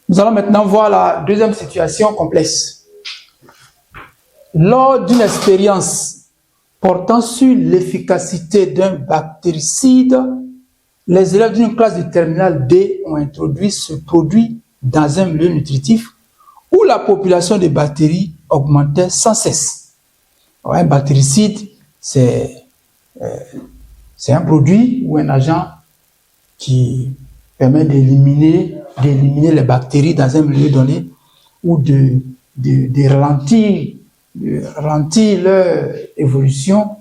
Nous allons maintenant voir la deuxième situation complexe. Lors d'une expérience portant sur l'efficacité d'un bactéricide, les élèves d'une classe de terminale D ont introduit ce produit dans un milieu nutritif où la population de bactéries augmentait sans cesse. Alors, un bactéricide, c'est un produit ou un agent qui permet d'éliminer les bactéries dans un milieu donné ou de ralentir leur évolution,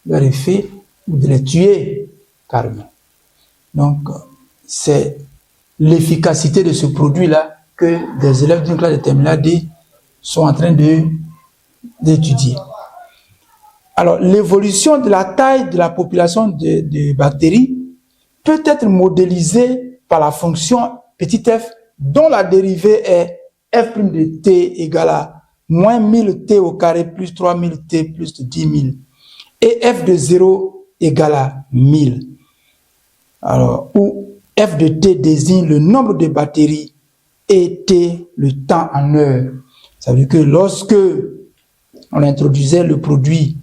leur effet, ou de les tuer carrément. Donc, c'est l'efficacité de ce produit-là que des élèves d'une classe de terminale D sont en train d'étudier. Alors, l'évolution de la taille de la population de bactéries peut être modélisée par la fonction petit f dont la dérivée est f' de t égale à moins 1000 t au carré plus 3000 t plus 10 000 et f de 0 égale à 1000. Alors, où f de t désigne le nombre de bactéries et t le temps en heure. Ça veut dire que lorsque on introduisait le produit,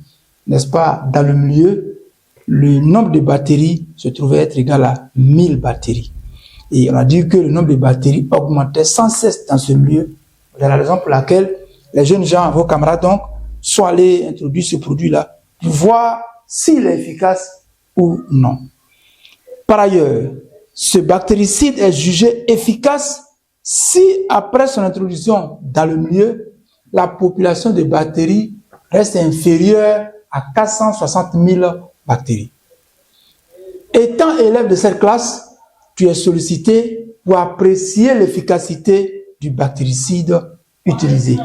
n'est-ce pas, dans le milieu, le nombre de bactéries se trouvait être égal à 1000 bactéries. Et on a dit que le nombre de bactéries augmentait sans cesse dans ce milieu. C'est la raison pour laquelle les jeunes gens, vos camarades donc, sont allés introduire ce produit-là pour voir s'il est efficace ou non. Par ailleurs, ce bactéricide est jugé efficace si, après son introduction dans le milieu, la population de bactéries reste inférieure à 460 000 bactéries. Étant élève de cette classe, tu es sollicité pour apprécier l'efficacité du bactéricide utilisé.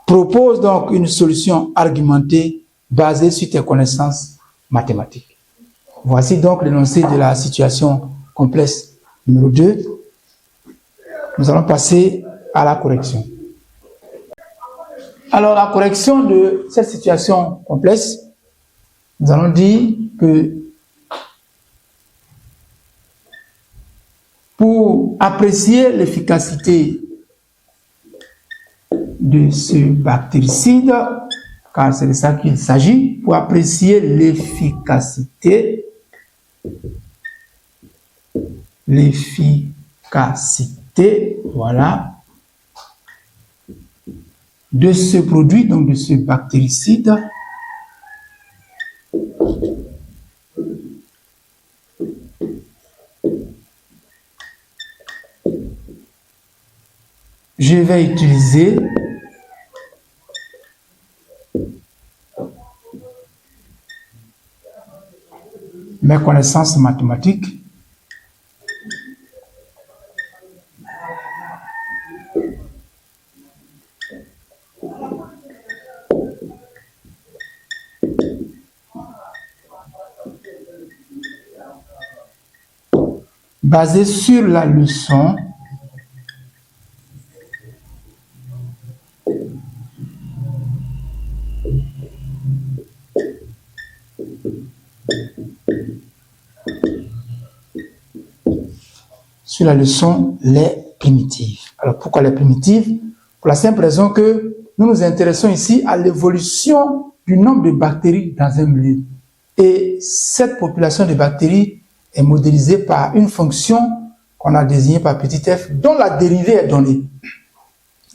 Propose donc une solution argumentée basée sur tes connaissances mathématiques. Voici donc l'énoncé de la situation complexe numéro 2. Nous allons passer à la correction. Alors, la correction de cette situation complexe, nous allons dire que pour apprécier l'efficacité de ce bactéricide, car c'est de ça qu'il s'agit, pour apprécier l'efficacité voilà, de ce produit, donc de ce bactéricide, je vais utiliser mes connaissances mathématiques basées sur la leçon les primitives. Alors pourquoi les primitives? Pour la simple raison que nous nous intéressons ici à l'évolution du nombre de bactéries dans un milieu. Et cette population de bactéries est modélisée par une fonction qu'on a désignée par petit f, dont la dérivée est donnée.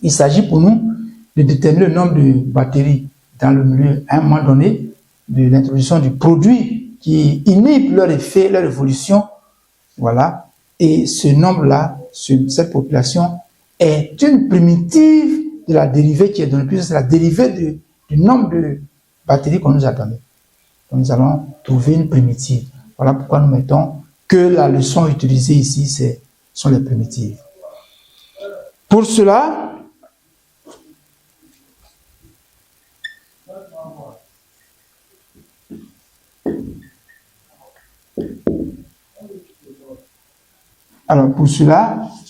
Il s'agit pour nous de déterminer le nombre de bactéries dans le milieu à un moment donné, de l'introduction du produit qui inhibe leur effet, leur évolution. Voilà. Et ce nombre-là, cette population, est une primitive de la dérivée qui est donnée, puisque c'est la dérivée du nombre de bactéries qu'on nous a donné. Donc nous allons trouver une primitive. Voilà pourquoi nous mettons que la leçon utilisée ici, sont les primitives. Pour cela,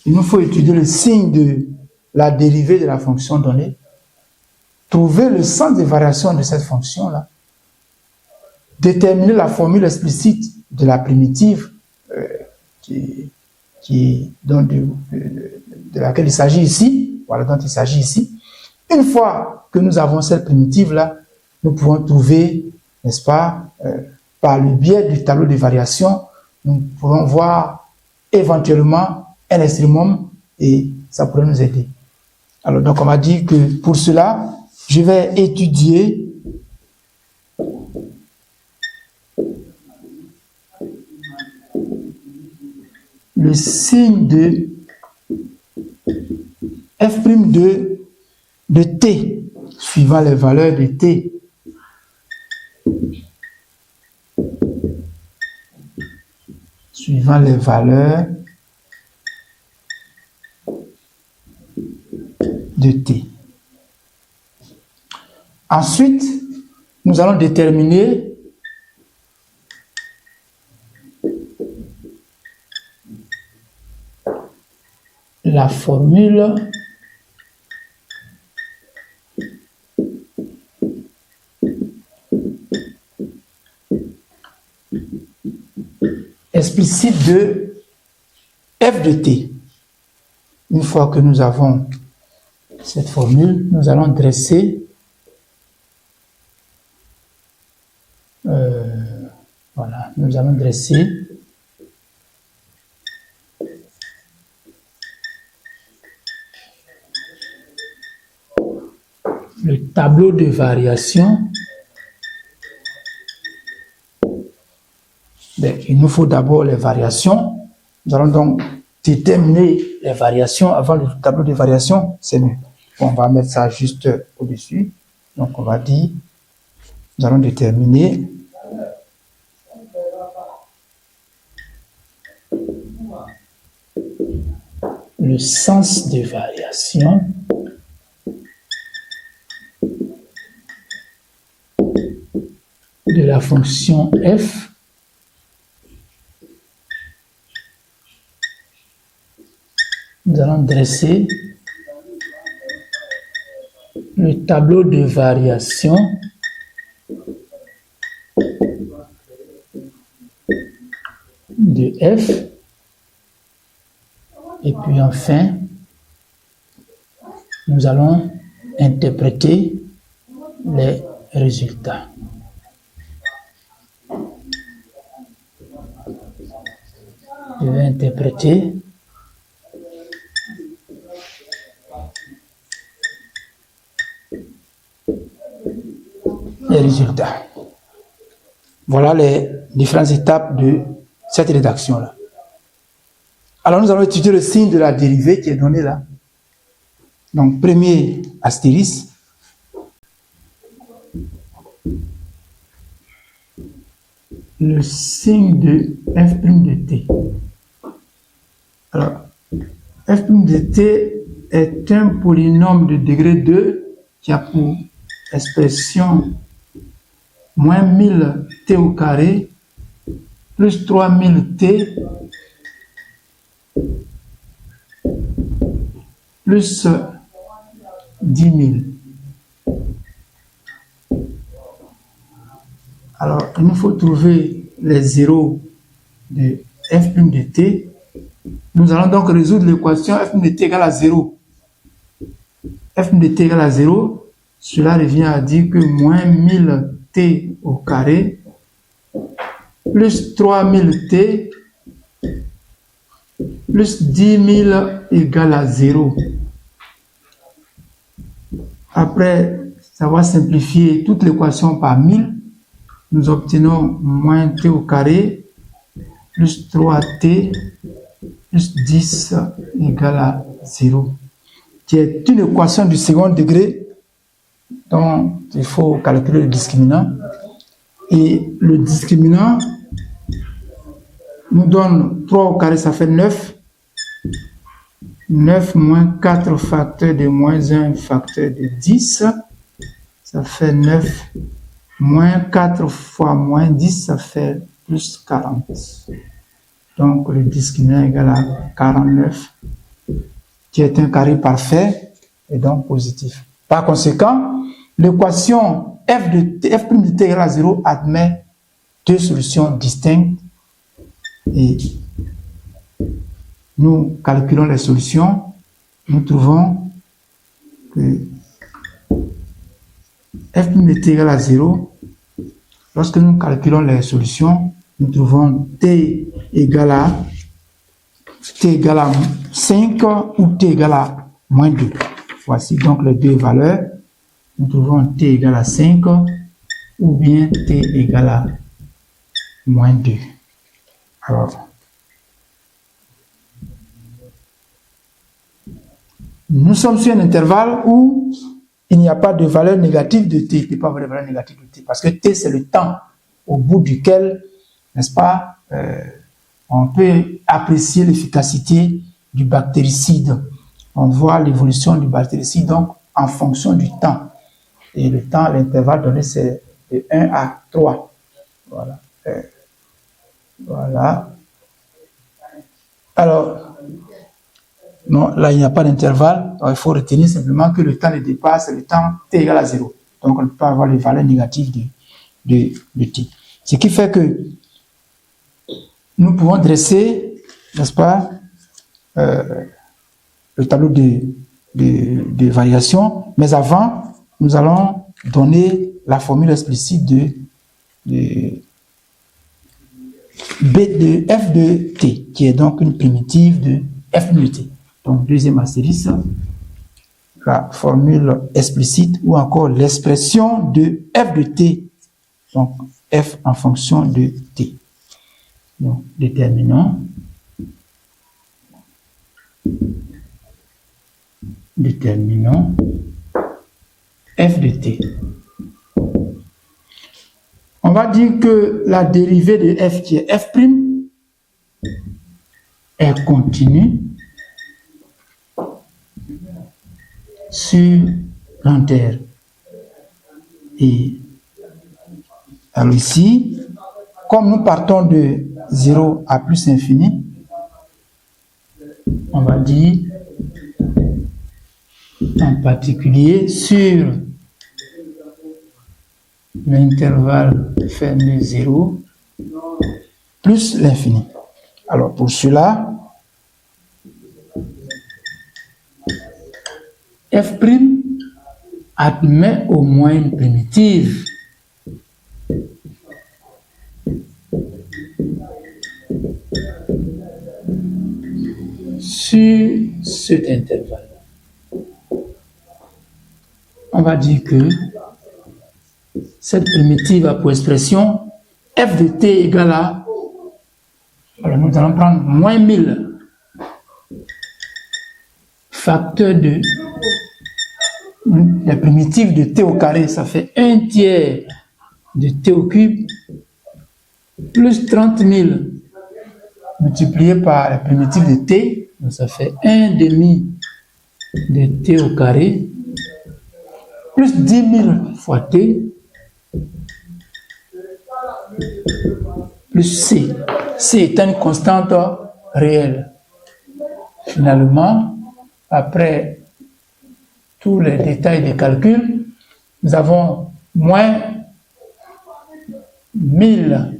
il nous faut étudier le signe de la dérivée de la fonction donnée, trouver le sens des variations de cette fonction-là, déterminer la formule explicite de la primitive, de laquelle il s'agit ici, voilà dont il s'agit ici. Une fois que nous avons cette primitive-là, nous pouvons trouver, n'est-ce pas, par le biais du tableau de variation, nous pourrons voir éventuellement un extrémum et ça pourrait nous aider. Alors, donc, on m'a dit que pour cela, je vais étudier le signe de f' de t, suivant les valeurs de t. Suivant les valeurs de t. Ensuite, nous allons déterminer la formule explicite de f de t. Une fois que nous avons cette formule, nous allons dresser voilà, nous allons dresser le tableau de variation. Il nous faut d'abord les variations. Nous allons donc déterminer les variations avant le tableau de variation. C'est mieux. On va mettre ça juste au-dessus. Donc, on va dire, nous allons déterminer le sens de variation de la fonction f nous allons dresser le tableau de variation de f et puis enfin nous allons interpréter les résultats. Je vais interpréter les résultats. Voilà les différentes étapes de cette rédaction-là. Alors, nous allons étudier le signe de la dérivée qui est donné là. Donc, premier astérisque. Le signe de f' de t. Alors, f' de t est un polynôme de degré 2 qui a pour expression moins 1000 t au carré plus 3000 t plus 10 000. Alors, il nous faut trouver les zéros de f' de t. Nous allons donc résoudre l'équation f' de t égale à 0. f' de t égale à 0, cela revient à dire que moins 1000 t au carré plus 3000 t plus 10 000 égale à 0. Après savoir simplifier toute l'équation par 1000, nous obtenons moins t au carré plus 3t plus 10 égale à 0, qui est une équation du second degré dont il faut calculer le discriminant. Et le discriminant nous donne 3 au carré, ça fait 9. 9 moins 4 facteur de moins 1 facteur de 10, ça fait 9. Moins 4 fois moins 10, ça fait plus 40. Donc, le discriminant est égal à 49, qui est un carré parfait et donc positif. Par conséquent, l'équation f' de t égale à 0 admet deux solutions distinctes et nous calculons les solutions. nous trouvons que f' de t égale à 0. Lorsque nous calculons les solutions, nous trouvons t égale à 5 ou t égale à moins 2. Voici donc les deux valeurs. Nous trouvons t égale à 5 ou bien t égale à moins 2. Alors, nous sommes sur un intervalle où il n'y a pas de valeur négative de t. Il n'y a pas de valeur négative de t parce que t, c'est le temps au bout duquel, n'est-ce pas, on peut apprécier l'efficacité du bactéricide. On voit l'évolution du bactéricide donc en fonction du temps. Et le temps, l'intervalle donné, c'est de 1 à 3. Voilà. Voilà. Alors, non, là, il n'y a pas d'intervalle. Il faut retenir simplement que le temps de départ, c'est le temps t égale à 0. Donc, on ne peut pas avoir les valeurs négatives de t. Ce qui fait que nous pouvons dresser, n'est-ce pas, le tableau de variation. Mais avant, nous allons donner la formule explicite de f de t, qui est donc une primitive de f de t. Donc, deuxième astérisque, la formule explicite ou encore l'expression de f de t, donc f en fonction de t. Donc, déterminons f de t. On va dire que la dérivée de f qui est f' est continue sur l'entière. Et alors ici, comme nous partons de 0 à plus infini, on va dire en particulier sur l'intervalle fermé 0 plus l'infini. Alors pour cela, f' admet au moins une primitive. Sur cet intervalle, on va dire que cette primitive a pour expression f de t égale à, alors nous allons prendre moins 1000 facteur de la primitive de t au carré, ça fait 1 tiers de t au cube plus 30 000 multiplié par la primitive de t, donc ça fait 1 demi de t au carré plus 10 000 fois t plus c. C est une constante réelle. Finalement, après tous les détails des calculs, nous avons moins 1000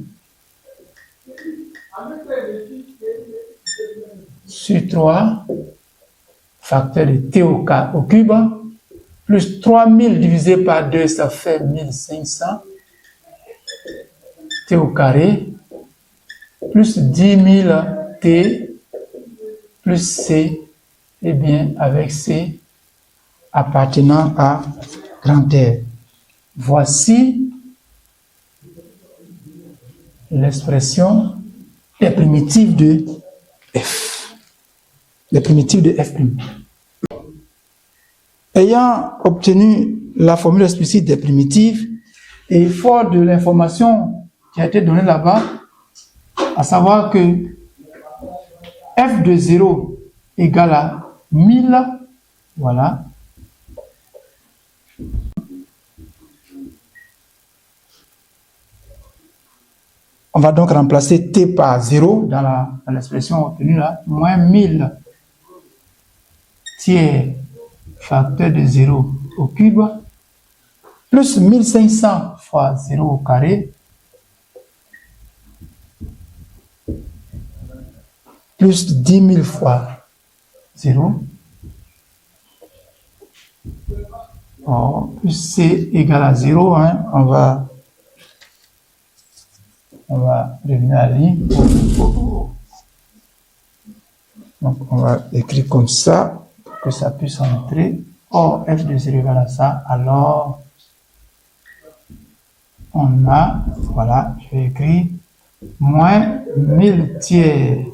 sur 3 facteur de t au cube plus 3000 divisé par 2, ça fait 1500 t au carré plus 10 000 t plus c, et bien avec c appartenant à grand R. Voici l'expression des primitives de f. Les primitives de f'. Ayant obtenu la formule explicite des primitives, et fort de l'information qui a été donnée là-bas, à savoir que f de 0 égale à 1000, voilà. On va donc remplacer t par 0 dans l'expression obtenue là, moins 1000 tiers facteur de 0 au cube, plus 1500 fois 0 au carré, plus 10 000 fois 0, Or, plus C égale à 0, hein, on va revenir à la ligne. Donc, on va écrire comme ça, pour que ça puisse entrer. Or, f de 0 égale à ça, alors, on a, voilà, je vais écrire, moins 1000 tiers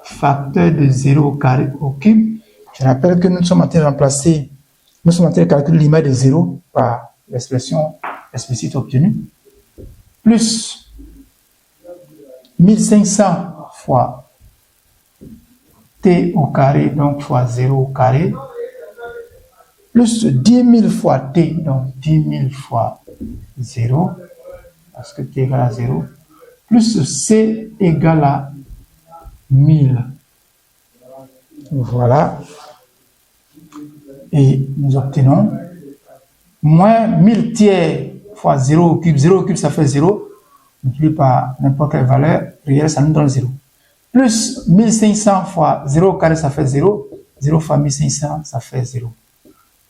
facteur de 0 au carré au cube. Je rappelle que nous sommes en train de remplacer, nous sommes en train de calculer l'image de 0 par l'expression explicite obtenue, plus 1500 fois t au carré, donc fois 0 au carré, plus 10 000 fois t, donc 10 000 fois 0, parce que t égale à 0, plus c égale à 1000. Voilà. Et nous obtenons moins 1000 tiers fois 0 au cube. 0 au cube, ça fait 0. Multiplié par n'importe quelle valeur réelle, ça nous donne 0. Plus 1500 fois 0 au carré, ça fait 0. 0 fois 1500, ça fait 0.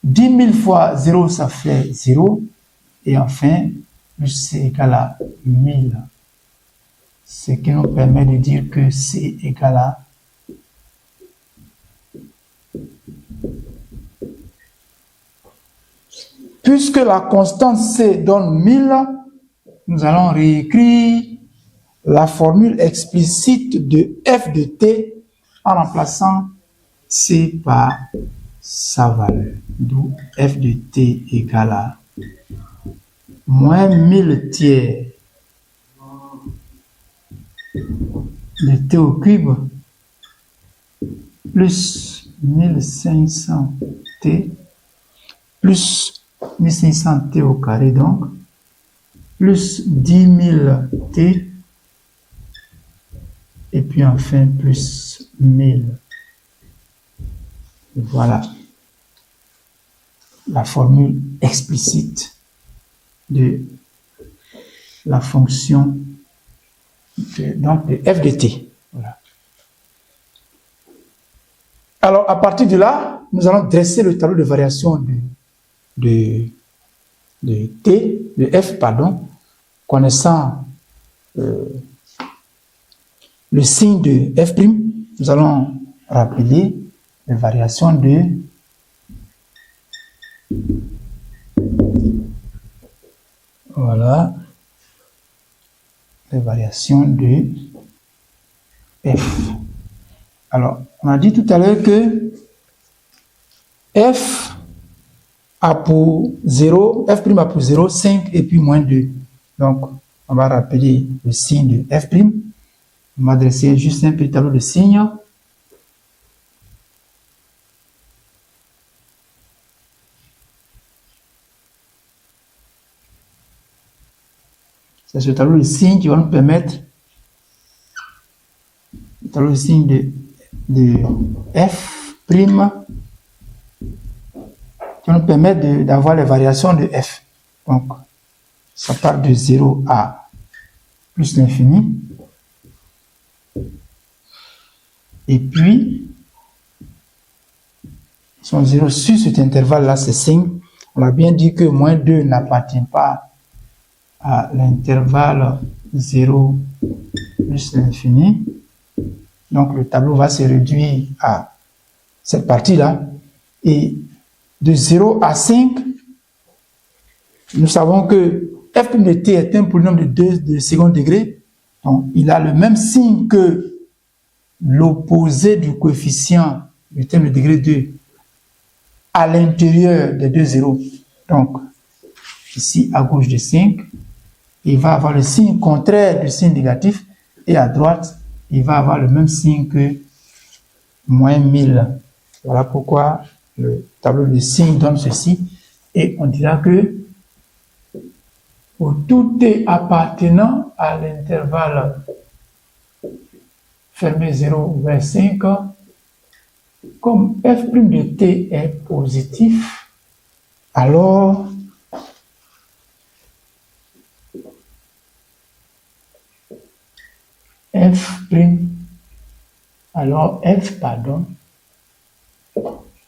10 000 fois 0, ça fait 0. Et enfin, plus c égale à 1000. Ce qui nous permet de dire que c égale à puisque la constante C donne 1000, nous allons réécrire la formule explicite de f de t en remplaçant C par sa valeur. D'où f de t égale à moins 1000 tiers de t au cube plus 1500 t plus 1500 t au carré, donc, plus 10 000 t, et puis enfin plus 1000. Voilà la formule explicite de la fonction donc de f de t. Voilà. Alors, à partir de là, nous allons dresser le tableau de variation de f, connaissant le signe de f', nous allons rappeler les variations de voilà les variations de f. Alors, on a dit tout à l'heure que f a pour 0, f' a pour 0, 5 et puis moins 2. Donc, on va rappeler le signe de f'. On va dresser juste un petit tableau de signes. C'est ce tableau de signes qui va nous permettre, le tableau de signes de f', qui va nous permettre d'avoir les variations de f. Donc, ça part de 0 à plus l'infini. Et puis, son 0 sur cet intervalle-là, c'est 5. On a bien dit que moins 2 n'appartient pas à l'intervalle 0 plus l'infini. Donc, le tableau va se réduire à cette partie-là. Et de 0 à 5, nous savons que f' de t est un polynôme de second degré. Donc, il a le même signe que l'opposé du coefficient du terme de degré 2 à l'intérieur des deux zéros. Donc, ici, à gauche de 5, il va avoir le signe contraire du signe négatif, et à droite, il va avoir le même signe que moins 1000. Voilà pourquoi le tableau de signes donne ceci, et on dira que pour tout t appartenant à l'intervalle fermé 0 vers 5, comme f' de t est positif, alors f'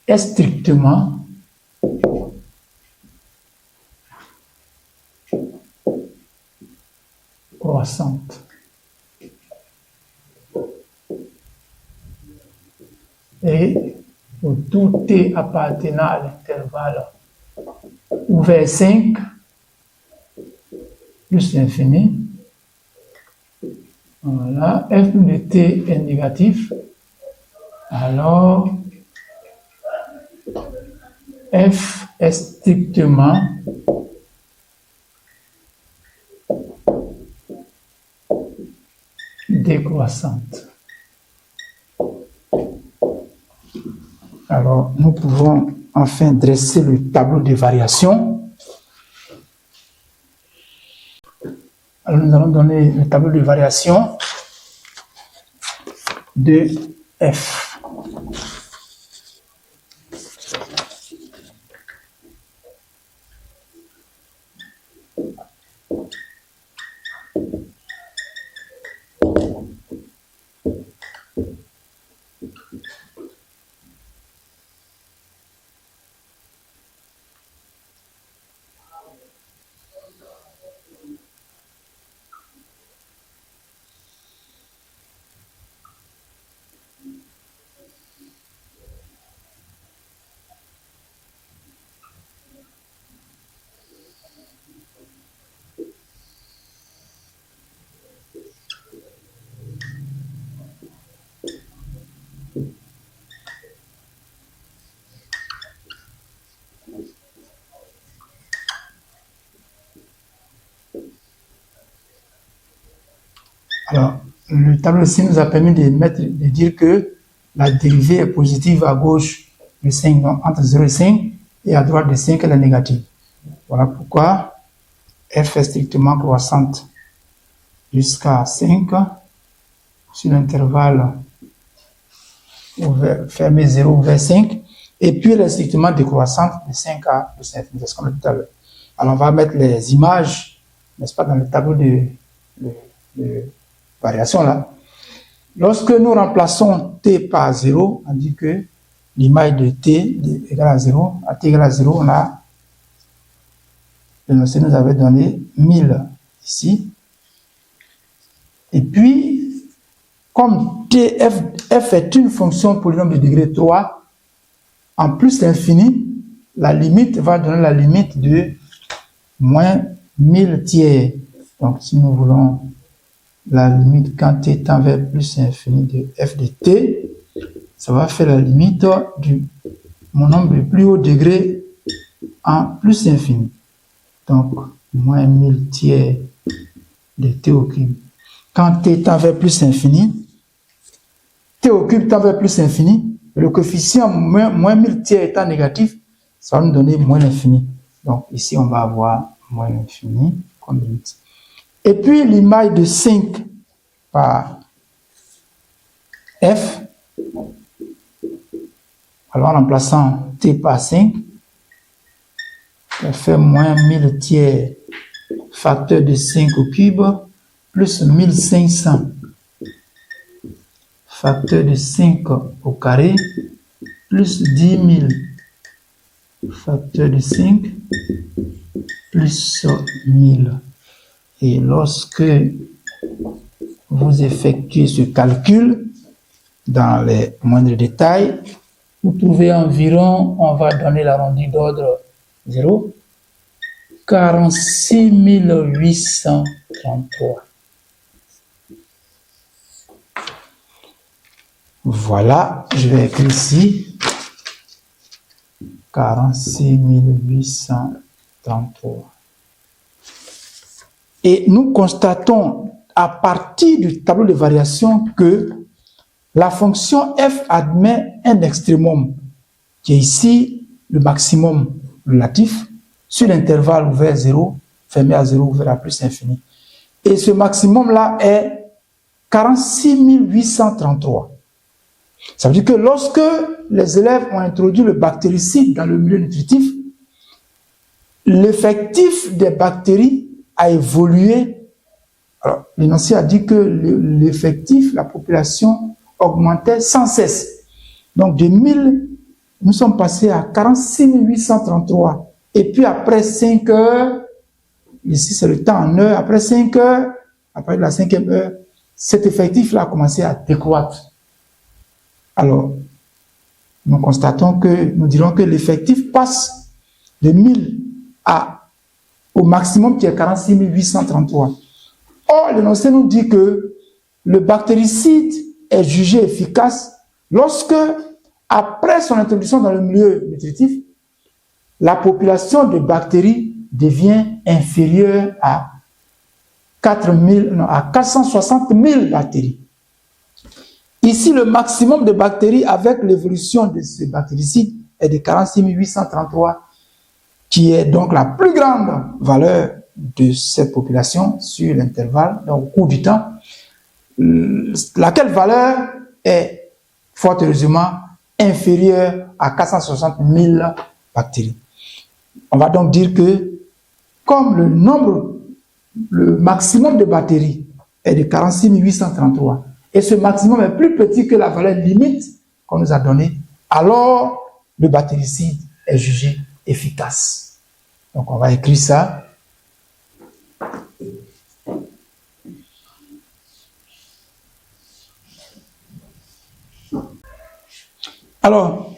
est strictement croissante. Et pour tout t appartenant à l'intervalle ouvert 5 plus l'infini, voilà, f de t est négatif, alors f est strictement décroissante. Alors, nous pouvons enfin dresser le tableau de variation. Alors, nous allons donner le tableau de variation de f. Alors, le tableau ici nous a permis de dire que la dérivée est positive à gauche de 5, donc entre 0 et 5, et à droite de 5, elle est négative. Voilà pourquoi f est strictement croissante jusqu'à 5 sur l'intervalle fermé 0 ouvert 5, et puis elle est strictement décroissante de 5 à plus infini. C'est ce qu'on a dit tout à l'heure. Alors, on va mettre les images, n'est-ce pas, dans le tableau de variation là. Lorsque nous remplaçons t par 0, on dit que l'image de t égale à 0, à t égale à 0, on a, le notion nous avait donné 1000 ici. Et puis, comme f est une fonction polynôme de degré 3, en plus l'infini, la limite va donner la limite de moins 1000 tiers. Donc, si nous voulons la limite quand t tend vers plus infini de f de t, ça va faire la limite du mon nombre de plus haut degré en plus infini. Donc, moins 1000 tiers de t au cube. Quand t tend vers plus infini, t au cube tend vers plus infini, le coefficient moins 1000 tiers étant négatif, ça va nous donner moins l'infini. Donc, ici, on va avoir moins l'infini comme limite. Et puis, l'image de 5 par f, alors en remplaçant t par 5, ça fait moins 1000 tiers facteur de 5 au cube, plus 1500 facteur de 5 au carré, plus 10 000 facteur de 5, plus 1000. Et lorsque vous effectuez ce calcul dans les moindres détails, vous trouvez environ, on va donner l'arrondi d'ordre 0, 46 833. Voilà, je vais écrire ici 46 833. Et nous constatons à partir du tableau de variation que la fonction f admet un extrémum, qui est ici le maximum relatif, sur l'intervalle ouvert 0, fermé à 0, ouvert à plus infini. Et ce maximum-là est 46 833. Ça veut dire que lorsque les élèves ont introduit le bactéricide dans le milieu nutritif, l'effectif des bactéries a évolué. Alors, l'énoncé a dit que l'effectif, la population augmentait sans cesse. Donc, de 1000, nous sommes passés à 46 833. Et puis, après 5 heures, ici c'est le temps en heures, après 5 heures, à partir de la 5e heure, cet effectif-là a commencé à décroître. Alors, nous dirons que l'effectif passe de 1000 au maximum qui est 46 833. Or, l'énoncé nous dit que le bactéricide est jugé efficace lorsque, après son introduction dans le milieu nutritif, la population de bactéries devient inférieure à 460 000 bactéries. Ici, le maximum de bactéries avec l'évolution de ce bactéricide est de 46 833, qui est donc la plus grande valeur de cette population sur l'intervalle, donc au cours du temps, laquelle valeur est fort heureusement inférieure à 460 000 bactéries. On va donc dire que comme le maximum de bactéries est de 46 833, et ce maximum est plus petit que la valeur limite qu'on nous a donnée, alors le bactéricide est jugé efficace. Donc on va écrire ça. Alors,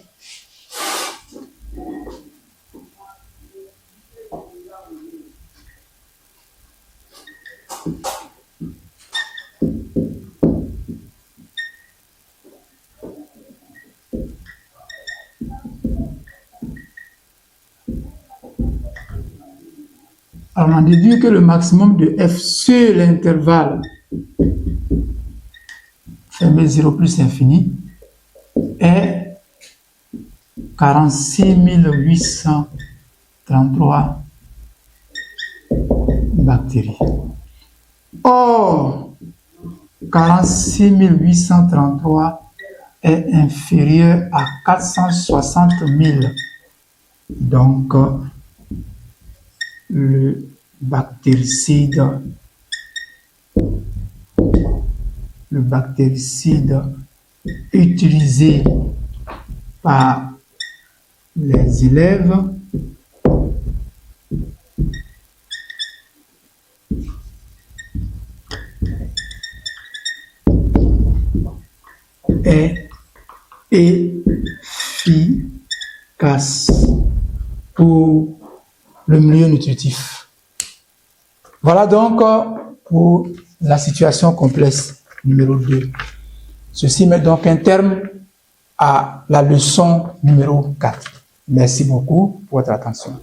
on a déduit que le maximum de F sur l'intervalle fermé 0 plus infini est 46 833 bactéries. Or, 46 833 est inférieur à 460 000. Donc, le bactéricide utilisé par les élèves est efficace pour le milieu nutritif. Voilà donc pour la situation complexe numéro 2. Ceci met donc un terme à la leçon numéro 4. Merci beaucoup pour votre attention.